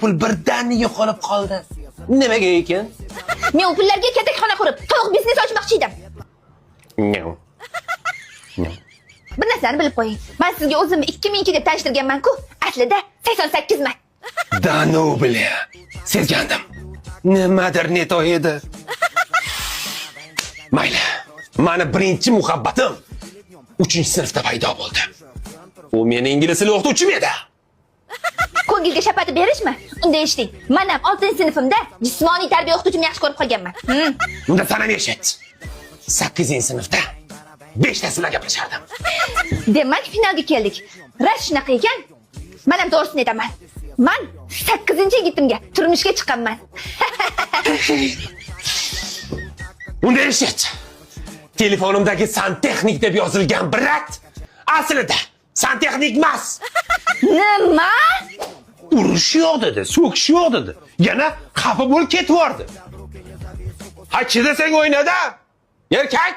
pul birdan yo'qolib qoldi. Nimaga ekan? Men u pullarga katakxona qurib, tovuq biznes ochmoqchi edim. No. Bir narsani bilib qo'ying. Men sizga o'zimni 2002 deb tanishtirganman-ku, aslida 88 man. Da no bile. Sezgandim. Nimadir neto edi. Mayli. Mani birinchi muhabbatim 3-sinfda paydo bo'ldi. U mening ingliz tili o'qituvchim edi. Ko'ngilga shapatib berishmi? Unda eshiting. Men ham 6-sinfimda jismoniy tarbiya o'qituvchimni yaxshi ko'rib qolganman. Unda sanam eshit. 8-sinfda 5 ta sizlar gaplashardim. Demak, finalga keldik. Ras shunaqa ekan. Men ham to'g'risini aytaman. Men 8-yigitimga turmushga chiqqanman. Unda eshit. Telefonimdagi santexnik deb yozilgan birat aslida santexnik emas. Nima? Urush yo'q dedi, so'kish yo'q dedi. Yana xafa bo'lib ketib yordi. Ha, chidasang o'ynada. Erkak